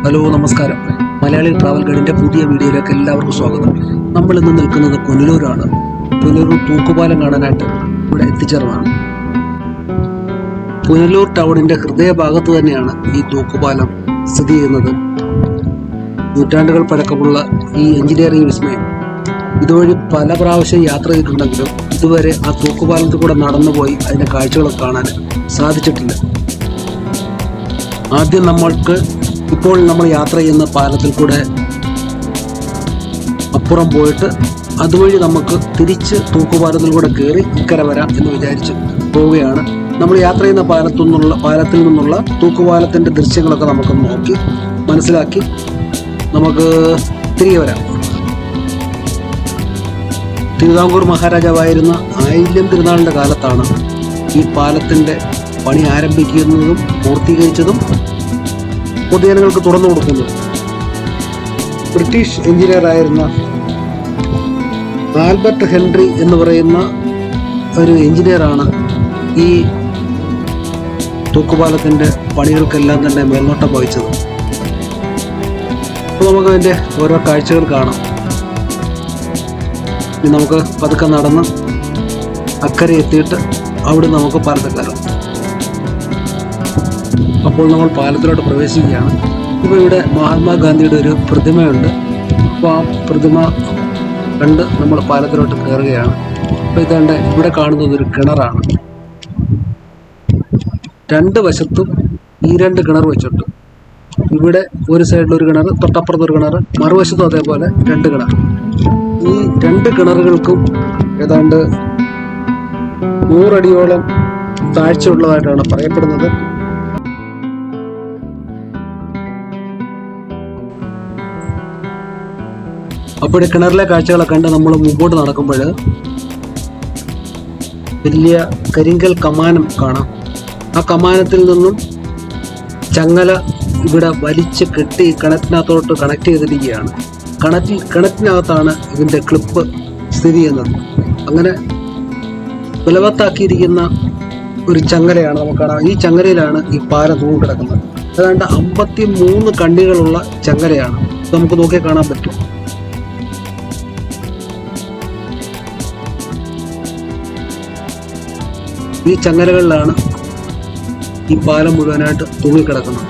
Hello, നമസ്കാരം. Malayali travel ഗൈഡിൻ്റെ പുതിയ വീഡിയോയിലേക്ക് എല്ലാവർക്കും സ്വാഗതം. നമ്മൾ ഇന്ന് നിൽക്കുന്നത് പുനലൂരാണ്. പുനലൂർ തൂക്കുപാലം കാണാനായിട്ട് ഇവിടെ എത്തിച്ചേർന്നതാണ്. പുനലൂർ ടൗണിൻ്റെ ഹൃദയഭാഗത്ത് തന്നെയാണ് ഈ തൂക്കുപാലം സ്ഥിതി ചെയ്യുന്നത്. നൂറ്റാണ്ടുകൾ പഴക്കമുള്ള ഈ എഞ്ചിനീയറിംഗ് വിസ്മയം ഇതുവഴി പല പ്രാവശ്യം യാത്ര ചെയ്തിട്ടുണ്ടെങ്കിലും ഇതുവരെ ആ തൂക്കുപാലത്തിൽ കൂടെ നടന്നുപോയി അതിൻ്റെ കാഴ്ചകളൊക്കെ കാണാൻ സാധിച്ചിട്ടില്ല. ആദ്യം ഇപ്പോൾ നമ്മൾ യാത്ര ചെയ്യുന്ന പാലത്തിൽ കൂടെ അപ്പുറം പോയിട്ട് അതുവഴി നമുക്ക് തിരിച്ച് തൂക്കുപാലത്തിൽ കൂടെ കയറി ഇക്കര വരാം എന്ന് വിചാരിച്ച് പോവുകയാണ്. നമ്മൾ യാത്ര ചെയ്യുന്ന പാലത്തിൽ നിന്നുള്ള തൂക്കുപാലത്തിൻ്റെ ദൃശ്യങ്ങളൊക്കെ നമുക്ക് നോക്കി മനസ്സിലാക്കി നമുക്ക് തിരികെ വരാം. തിരുവിതാംകൂർ മഹാരാജാവായിരുന്ന ആയില്യം തിരുനാളിൻ്റെ കാലത്താണ് ഈ പാലത്തിൻ്റെ പണി ആരംഭിക്കുന്നതും പൂർത്തീകരിച്ചതും പൊതുജനങ്ങൾക്ക് തുറന്നു കൊടുക്കുന്നത്. ബ്രിട്ടീഷ് എഞ്ചിനീയറായിരുന്ന ആൽബർട്ട് ഹെൻറി എന്ന് പറയുന്ന ഒരു എഞ്ചിനീയറാണ് ഈ തൂക്കുപാലത്തിൻ്റെ പണികൾക്കെല്ലാം തന്നെ മേൽനോട്ടം വഹിച്ചത്. അപ്പോൾ നമുക്ക് അതിൻ്റെ ഓരോ കാഴ്ചകൾ കാണാം. ഇനി നമുക്ക് പതുക്കെ നടന്ന് അക്കരെ എത്തിയിട്ട് അവിടെ നമുക്ക് പാലത്തിൽ കയറാം. അപ്പോൾ നമ്മൾ പാലത്തിലോട്ട് പ്രവേശിക്കുകയാണ്. ഇപ്പോൾ ഇവിടെ മഹാത്മാഗാന്ധിയുടെ ഒരു പ്രതിമയുണ്ട്. അപ്പോൾ ആ പ്രതിമ കണ്ട് നമ്മൾ പാലത്തിലോട്ട് കയറുകയാണ്. അപ്പോൾ ഇതാണ്ട് ഇവിടെ കാണുന്നത് ഒരു കിണറാണ്. രണ്ട് വശത്തും ഈ രണ്ട് കിണർ വെച്ചിട്ടുണ്ട്. ഇവിടെ ഒരു സൈഡിൽ ഒരു കിണർ, തൊട്ടപ്പുറത്തൊരു കിണർ, മറുവശത്തും അതേപോലെ രണ്ട് കിണർ. ഈ രണ്ട് കിണറുകൾക്കും ഏതാണ്ട് 100 അടിയോളം താഴ്ചയുള്ളതായിട്ടാണ് പറയപ്പെടുന്നത്. അപ്പോൾ കിണറിലെ കാഴ്ചകളൊക്കെ കണ്ട് നമ്മൾ മുമ്പോട്ട് നടക്കുമ്പോൾ വലിയ കരിങ്കൽ കമാനം കാണാം. ആ കമാനത്തിൽ നിന്നും ചങ്ങല ഇവിടെ വലിച്ച് കെട്ടി കിണറ്റിനകത്തോട്ട് കണക്ട് ചെയ്തിരിക്കുകയാണ്. കിണറ്റിനകത്താണ് ഇതിൻ്റെ ക്ലിപ്പ് സ്ഥിതി ചെയ്യുന്നത്. അങ്ങനെ ബലവത്താക്കിയിരിക്കുന്ന ഒരു ചങ്ങലയാണ് നമുക്ക് കാണാം. ഈ ചങ്ങലയിലാണ് ഈ പാലം തൂങ്ങിക്കിടക്കുന്നത്. ഏതാണ്ട് 53 കണ്ണികളുള്ള ചങ്ങലയാണ്. നമുക്ക് നോക്കി കാണാൻ പറ്റും. ഈ ചങ്ങലകളിലാണ് ഈ പാലം മുഴുവനായിട്ട് തൂങ്ങിക്കിടക്കുന്നത്.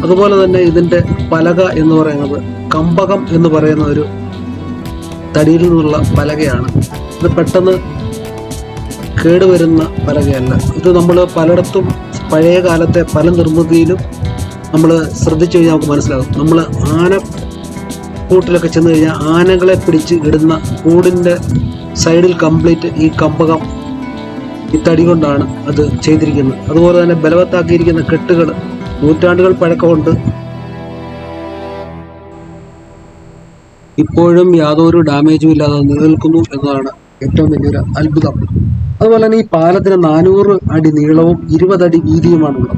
അതുപോലെ തന്നെ ഇതിൻ്റെ പലക എന്ന് പറയുന്നത് കമ്പകം എന്ന് പറയുന്ന ഒരു തടിയിൽ നിന്നുള്ള പലകയാണ്. ഇത് പെട്ടെന്ന് കേടുവരുന്ന പലകയല്ല. ഇത് നമ്മൾ പലയിടത്തും പഴയ കാലത്തെ പല നിർമ്മിതിയിലും നമ്മൾ ശ്രദ്ധിച്ചു കഴിഞ്ഞാൽ നമുക്ക് മനസ്സിലാകും. നമ്മൾ കൂട്ടിലൊക്കെ ചെന്ന് കഴിഞ്ഞാൽ ആനകളെ പിടിച്ച് ഇടുന്ന കൂടിൻ്റെ സൈഡിൽ കംപ്ലീറ്റ് ഈ കമ്പകം ഈ തടി കൊണ്ടാണ് അത് ചെയ്തിരിക്കുന്നത്. അതുപോലെ തന്നെ ബലവത്താക്കിയിരിക്കുന്ന കെട്ടുകൾ നൂറ്റാണ്ടുകൾ പഴക്കമുണ്ട്. ഇപ്പോഴും യാതൊരു ഡാമേജും ഇല്ലാതെ നിലനിൽക്കുന്നു എന്നതാണ് ഏറ്റവും വലിയൊരു അത്ഭുതം. അതുപോലെ തന്നെ ഈ പാലത്തിന് 400 അടി നീളവും 20 അടി വീതിയുമാണുള്ളത്.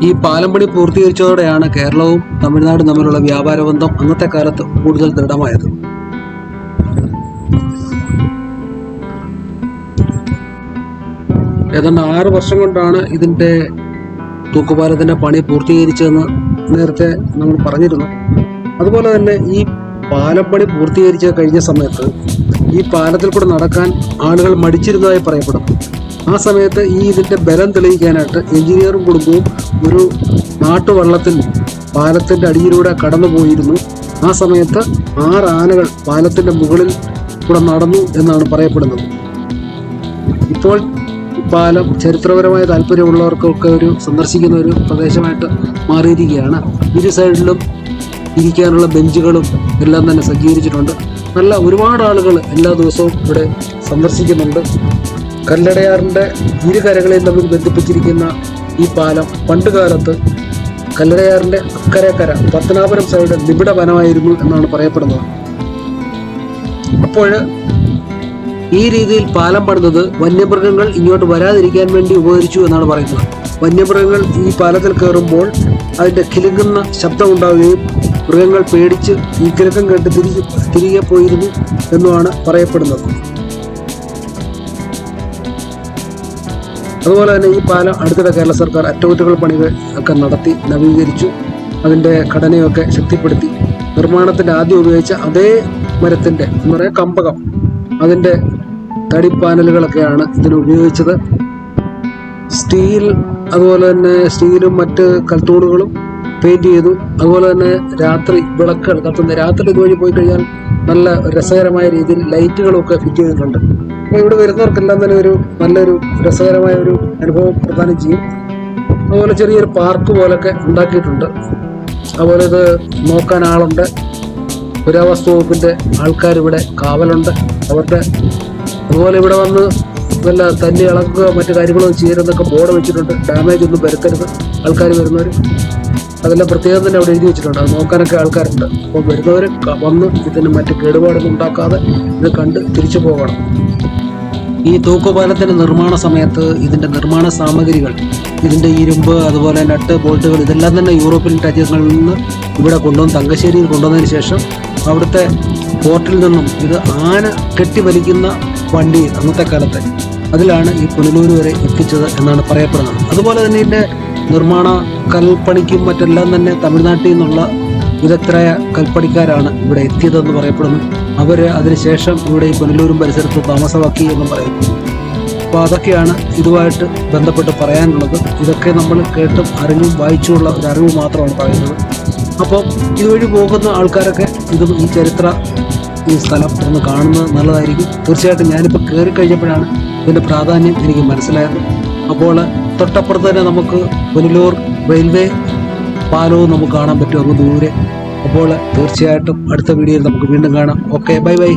ഈ പാലം പണി പൂർത്തീകരിച്ചതോടെയാണ് കേരളവും തമിഴ്നാടും തമ്മിലുള്ള വ്യാപാര ബന്ധം അന്നത്തെ കാലത്ത് കൂടുതൽ ദൃഢമായത്. ഏതാണ്ട് 6 വർഷം കൊണ്ടാണ് ഇതിൻ്റെ തൂക്കുപാലത്തിൻ്റെ പണി പൂർത്തീകരിച്ചതെന്ന് നേരത്തെ നമ്മൾ പറഞ്ഞിരുന്നു. അതുപോലെ തന്നെ ഈ പാലം പണി പൂർത്തീകരിച്ച് കഴിഞ്ഞ സമയത്ത് ഈ പാലത്തിൽ കൂടെ നടക്കാൻ ആളുകൾ മടിച്ചിരുന്നതായി പറയപ്പെടും. ആ സമയത്ത് ഇതിൻ്റെ ബലം തെളിയിക്കാനായിട്ട് എഞ്ചിനീയറും കുടുംബവും ഒരു നാട്ടുവള്ളത്തിൽ പാലത്തിൻ്റെ അടിയിലൂടെ കടന്നു പോയിരുന്നു. ആ സമയത്ത് 6 ആനകൾ പാലത്തിൻ്റെ മുകളിൽ കൂടെ നടന്നു എന്നാണ് പറയപ്പെടുന്നത്. ഇപ്പോൾ പാലം ചരിത്രപരമായ താല്പര്യമുള്ളവർക്കൊക്കെ സന്ദർശിക്കുന്ന ഒരു പ്രദേശമായിട്ട് മാറിയിരിക്കുകയാണ്. ഇരു സൈഡിലും ഇരിക്കാനുള്ള ബെഞ്ചുകളും എല്ലാം തന്നെ സജ്ജീകരിച്ചിട്ടുണ്ട്. ഒരുപാട് ആളുകൾ എല്ലാ ദിവസവും ഇവിടെ സന്ദർശിക്കുന്നുണ്ട്. കല്ലടയാറിൻ്റെ ഇരുകരകളെയും തമ്മിൽ ബന്ധിപ്പിച്ചിരിക്കുന്ന ഈ പാലം പണ്ടുകാലത്ത് കല്ലടയാറിൻ്റെ അക്കരക്കര പത്തനാപുരം സൈഡ് നിബിഡ വനമായിരുന്നു എന്നാണ് പറയപ്പെടുന്നത്. അപ്പോൾ ഈ രീതിയിൽ പാലം പണിതത് വന്യമൃഗങ്ങൾ ഇങ്ങോട്ട് വരാതിരിക്കാൻ വേണ്ടി ഉപകരിച്ചു എന്നാണ് പറയുന്നത്. വന്യമൃഗങ്ങൾ ഈ പാലത്തിൽ കയറുമ്പോൾ അതിൻ്റെ കിലുങ്ങുന്ന ശബ്ദം ഉണ്ടാവുകയും മൃഗങ്ങൾ പേടിച്ച് ഈ കിലുക്കം കേട്ട് തിരികെ പോയിരുന്നു എന്നുമാണ് പറയപ്പെടുന്നത്. അതുപോലെ തന്നെ ഈ പാലം അടുത്തിടെ കേരള സർക്കാർ അറ്റകുറ്റപ്പണി പണികൾ ഒക്കെ നടത്തി നവീകരിച്ചു. അതിൻ്റെ ഘടനയൊക്കെ ശക്തിപ്പെടുത്തി. നിർമ്മാണത്തിൻ്റെ ആദ്യം ഉപയോഗിച്ച അതേ മരത്തിൻ്റെ എന്ന് പറയുക കമ്പകം, അതിൻ്റെ തടി പാനലുകളൊക്കെയാണ് ഇതിന് ഉപയോഗിച്ചത്. സ്റ്റീൽ, അതുപോലെ തന്നെ സ്റ്റീലും മറ്റ് കൽത്തൂണുകളും പെയിന്റ് ചെയ്തു. അതുപോലെ തന്നെ രാത്രി വിളക്കുകൾ കത്തുന്ന, രാത്രി ഇതുവഴി പോയി കഴിഞ്ഞാൽ നല്ല രസകരമായ രീതിയിൽ ലൈറ്റുകളൊക്കെ ഫിറ്റ് ചെയ്തിട്ടുണ്ട്. അപ്പോൾ ഇവിടെ വരുന്നവർക്കെല്ലാം തന്നെ ഒരു നല്ലൊരു രസകരമായ ഒരു അനുഭവം പ്രദാനം ചെയ്യും. അതുപോലെ ചെറിയൊരു പാർക്ക് പോലൊക്കെ ഉണ്ടാക്കിയിട്ടുണ്ട്. അതുപോലെ ഇത് നോക്കാൻ ആളുണ്ട്. പുരാവസ്തു വകുപ്പിൻ്റെ ആൾക്കാരിവിടെ കാവലുണ്ട്. അവരുടെ അതുപോലെ ഇവിടെ വന്ന് വല്ല തല്ലി ഇളക്കുക മറ്റു കാര്യങ്ങളൊന്നും ചെയ്യരുതെന്നൊക്കെ ബോർഡ് വെച്ചിട്ടുണ്ട്. ഡാമേജ് ഒന്നും വരുത്തരുത് ആൾക്കാർ വരുന്നവർ. അതെല്ലാം പ്രത്യേകം തന്നെ അവിടെ എഴുതി വെച്ചിട്ടുണ്ട്. അത് നോക്കാനൊക്കെ ആൾക്കാരുണ്ട്. അപ്പോൾ വരുന്നവർ വന്ന് ഇതിന് മറ്റ് കേടുപാടൊന്നും ഉണ്ടാക്കാതെ ഇത് കണ്ട് തിരിച്ചു പോകണം. ഈ തൂക്കുപാലത്തിൻ്റെ നിർമ്മാണ സമയത്ത് ഇതിൻ്റെ നിർമ്മാണ സാമഗ്രികൾ, ഇതിൻ്റെ ഇരുമ്പ്, അതുപോലെ നട്ട് ബോൾട്ടുകൾ, ഇതെല്ലാം തന്നെ യൂറോപ്യൻ രാജ്യങ്ങളിൽ നിന്ന് ഇവിടെ കൊണ്ടുവന്ന് തങ്കശ്ശേരിയിൽ കൊണ്ടുവന്നതിന് ശേഷം അവിടുത്തെ പോർട്ടിൽ നിന്നും ഇത് ആന കെട്ടിവലിക്കുന്ന വണ്ടി അന്നത്തെ കാലത്ത് അതിലാണ് ഈ പുനലൂർ വരെ എത്തിച്ചത് എന്നാണ് പറയപ്പെടുന്നത്. അതുപോലെ തന്നെ ഇതിൻ്റെ നിർമ്മാണ കൽപ്പണിക്കും മറ്റെല്ലാം തന്നെ തമിഴ്നാട്ടിൽ നിന്നുള്ള വിദഗ്ധരായ കൽപ്പണിക്കാരാണ് ഇവിടെ എത്തിയതെന്ന് പറയപ്പെടുന്നു. അവർ അതിനുശേഷം ഇവിടെ ഈ പുനലൂരും പരിസരത്ത് താമസമാക്കി എന്നും പറയുന്നു. അപ്പോൾ അതൊക്കെയാണ് ഇതുമായിട്ട് ബന്ധപ്പെട്ട് പറയാനുള്ളത്. ഇതൊക്കെ നമ്മൾ കേട്ടും അറിഞ്ഞും വായിച്ചുമുള്ള ഒരു അറിവ് മാത്രമാണ് പറയുന്നത്. അപ്പോൾ ഇതുവഴി പോകുന്ന ആൾക്കാരൊക്കെ ഈ ചരിത്ര ഈ സ്ഥലം ഒന്ന് കാണുന്നത് നല്ലതായിരിക്കും. തീർച്ചയായിട്ടും ഞാനിപ്പോൾ കയറി കഴിഞ്ഞപ്പോഴാണ് ഇതിൻ്റെ പ്രാധാന്യം എനിക്ക് മനസ്സിലായത്. അപ്പോൾ തൊട്ടപ്പുറത്ത് തന്നെ നമുക്ക് പുനലൂർ റെയിൽവേ പാലവും നമുക്ക് കാണാൻ പറ്റും അങ്ങ് ദൂരെ. അപ്പോൾ തീർച്ചയായിട്ടും അടുത്ത വീഡിയോയിൽ നമുക്ക് വീണ്ടും കാണാം. Okay, bye bye.